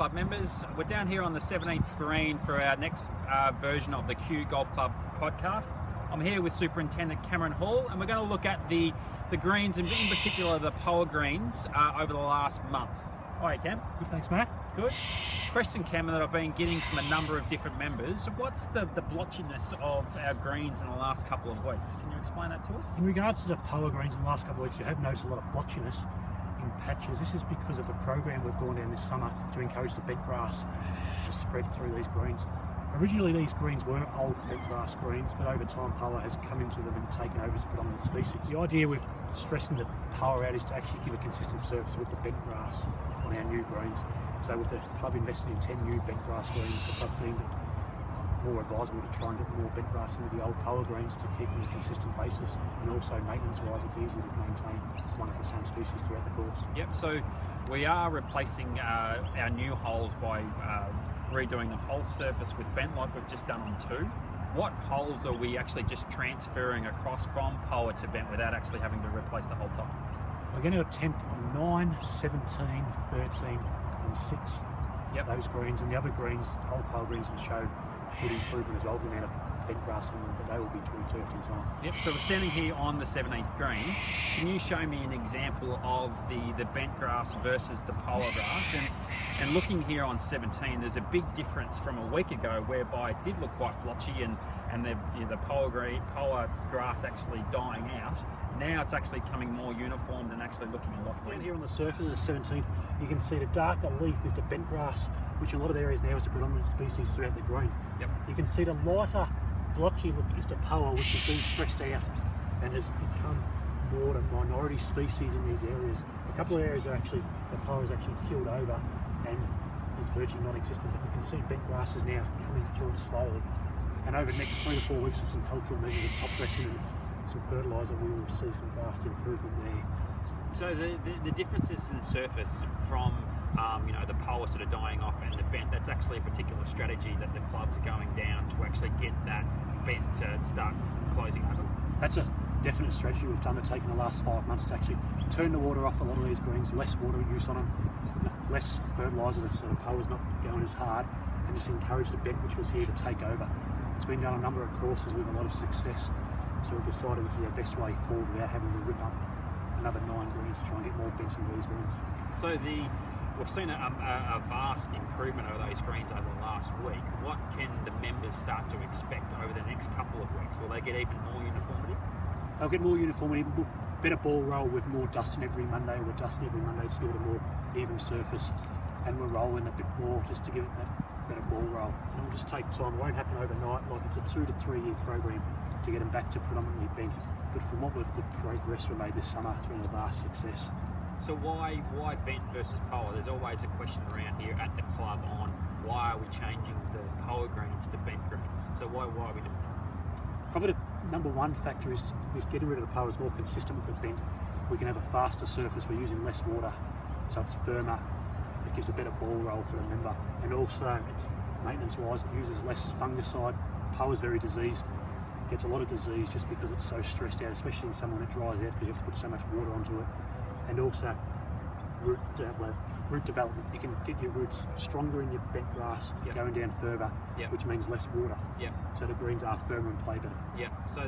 Club members. We're down here on the 17th green for our next version of the Q Golf Club podcast. I'm here with Superintendent Cameron Hall, and we're going to look at the greens, and in particular the Power greens, over the last month. All right, Cam. Good, thanks, Matt. Good. Question, Cam, that I've been getting from a number of different members. What's the blotchiness of our greens in the last couple of weeks? Can you explain that to us? In regards to the Power greens in the last couple of weeks, you have noticed a lot of blotchiness in patches. This is because of the program we've gone down this summer to encourage the bent grass to spread through these greens. Originally these greens were old bent grass greens, but over time Power has come into them and taken over as a predominant species. The idea with stressing the Power out is to actually give a consistent surface with the bent grass on our new greens. So with the club investing in 10 new bent grass greens, the club deemed it more advisable to try and get more bent grass into the old Power greens to keep them on a consistent basis, and also maintenance-wise it's easier to maintain one of the same species throughout the course. Yep, so we are replacing our new holes by redoing the whole surface with bent like we've just done on 2. What holes are we actually just transferring across from Power to bent without actually having to replace the whole top? We're going to attempt on 9, 17, 13 and 6, yep. Those greens, and the other greens, old Power greens have shown good improvement as well, the amount of bent grass in them, but they will be 22 in time. Yep, so we're standing here on the 17th green. Can you show me an example of the bent grass versus the Power grass? And looking here on 17, there's a big difference from a week ago whereby it did look quite blotchy and the Power grass actually dying out. Now it's actually coming more uniformed and actually looking a lot cleaner. Down here on the surface of the 17th, you can see the darker leaf is the bent grass, which in a lot of areas now is the predominant species throughout the green. Yep. You can see the lighter blotchy look is the Power, which has been stressed out and has become more the minority species in these areas. A couple of areas are actually, the Power is actually killed over and is virtually non-existent, but you can see bent grasses now coming through it slowly. And over the next 3 to 4 weeks with some cultural measures of top dressing and some fertiliser, we will see some vast improvement there. So the differences in surface from the Power sort of dying off and the bent, that's actually a particular strategy that the club's going down to actually get that bent to start closing over? That's a definite strategy we've undertaken the last 5 months to actually turn the water off a lot of these greens, less water use on them, less fertiliser, so the Power's not going as hard, and just encourage the bent which was here to take over. It's been done on a number of courses with a lot of success, so we've decided this is our best way forward without having to rip up another 9 greens to try and get more bent into these greens. So we've seen a vast improvement over those greens over the last week. What can the members start to expect over the next couple of weeks? Will they get even more uniformity? They'll get more uniformity, better ball roll with more dusting every Monday. We're dusting every Monday to give it a more even surface, and we're rolling a bit more just to give it that better ball roll. And it will just take time. It won't happen overnight. Like it's a 2 to 3 year program to get them back to predominantly bent. But from what we've the progress we made this summer, it's been a vast success. So why bent versus Power? There's always a question around here at the club on why are we changing the Power greens to bent greens? So why are we doing that? Probably the number one factor is with getting rid of the Power is more consistent with the bent. We can have a faster surface, we're using less water, so it's firmer, it gives a better ball roll for the member, and also it's maintenance-wise, it uses less fungicide. Power's very diseased, it gets a lot of disease just because it's so stressed out, especially in summer when it dries out because you have to put so much water onto it. And also root development. You can get your roots stronger in your bent grass, yep. going down further, yep. which means less water. Yep. So the greens are firmer and play better. Yeah. So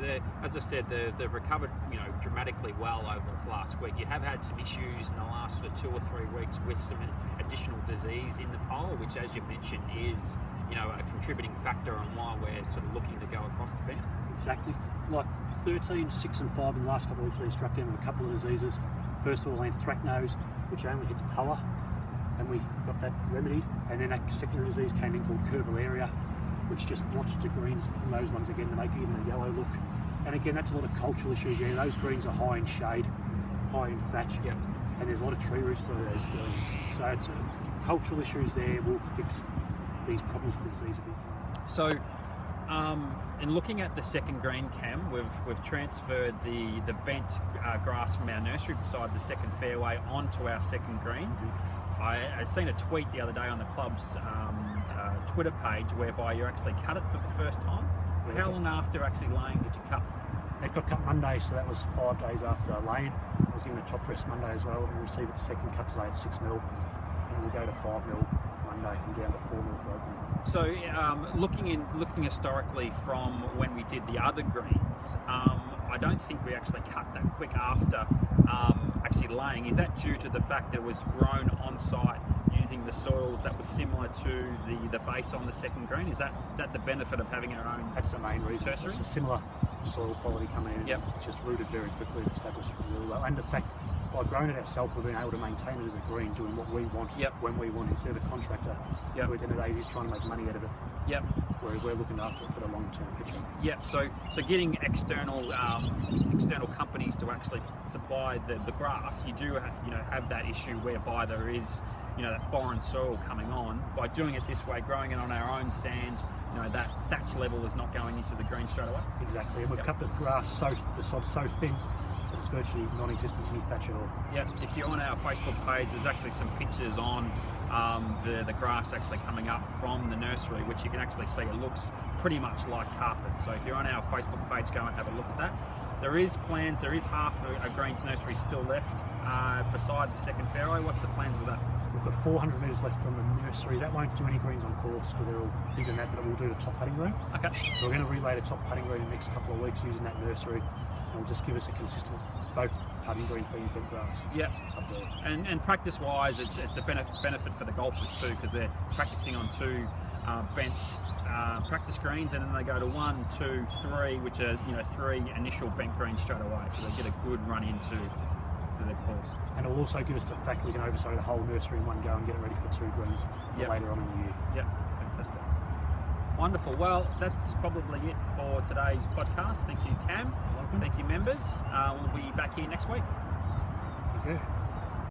as I said, they've recovered dramatically well over this last week. You have had some issues in the last sort of 2 or 3 weeks with some additional disease in the Power, which, as you mentioned, is a contributing factor on why we're sort of looking to go across the bent. Exactly. Like 13, 6 and 5 in the last couple of weeks, we struck down with a couple of diseases. First of all, anthracnose, which only hits Power, and we got that remedied. And then a secondary disease came in called curvularia, which just blotched the greens, and those ones again to make even a yellow look. And again, that's a lot of cultural issues. Yeah, those greens are high in shade, high in thatch, yep. and there's a lot of tree roots through those greens. So it's cultural issues there. We'll fix these problems with disease if we can. So, in looking at the second green, Cam, we've transferred the bent grass from our nursery beside the second fairway onto our second green. Mm-hmm. I seen a tweet the other day on the club's Twitter page whereby you actually cut it for the first time. Yeah. How long after actually laying did you cut? It got cut Monday, so that was 5 days after laying. I was given a top dress Monday as well, and we received its second cut today at 6 mil, and we'll go to 5 mil Monday. Saturday and down to 4 mil for opening. So looking historically from when we did the other greens, I don't think we actually cut that quick after actually laying. Is that due to the fact that it was grown on site using the soils that was similar to the base on the second green? Is that the benefit of having our own? That's the main reason. Nursery? It's a similar soil quality coming in. Yep. It's just rooted very quickly and established really well. And the fact, by growing it ourselves, we've been able to maintain it as a green, doing what we want when we want, instead of a contractor who at the end of the day is trying to make money out of it. Yep. Whereas we're looking after it for the long-term picture. Yep. So getting external companies to actually supply the grass, you do have that issue whereby there is that foreign soil coming on. By doing it this way, growing it on our own sand, that thatch level is not going into the green straight away. Exactly, and we've cut the grass the sod so thin that it's virtually non-existent any thatch at all. Yeah, if you're on our Facebook page, there's actually some pictures on the grass actually coming up from the nursery, which you can actually see. It looks pretty much like carpet. So if you're on our Facebook page, go and have a look at that. There is half a greens nursery still left beside the second fairway. What's the plans with that? We've got 400 metres left on the nursery. That won't do any greens on course because they're all bigger than that, but it will do the top putting green. Okay. So we're going to relay the top putting green in the next couple of weeks using that nursery, and it'll just give us a consistent, both putting greens being bent grass. Yeah. And practice-wise, it's a benefit for the golfers too, because they're practicing on 2 bent practice greens, and then they go to 1, 2, 3, which are 3 initial bent greens straight away, so they get a good run into the course. And it'll also give us the fact we can oversow the whole nursery in one go and get it ready for 2 greens for later on in the year. Yeah, fantastic. Wonderful. Well, that's probably it for today's podcast. Thank you, Cam. Welcome. Thank you, members. We'll be back here next week. Thank you.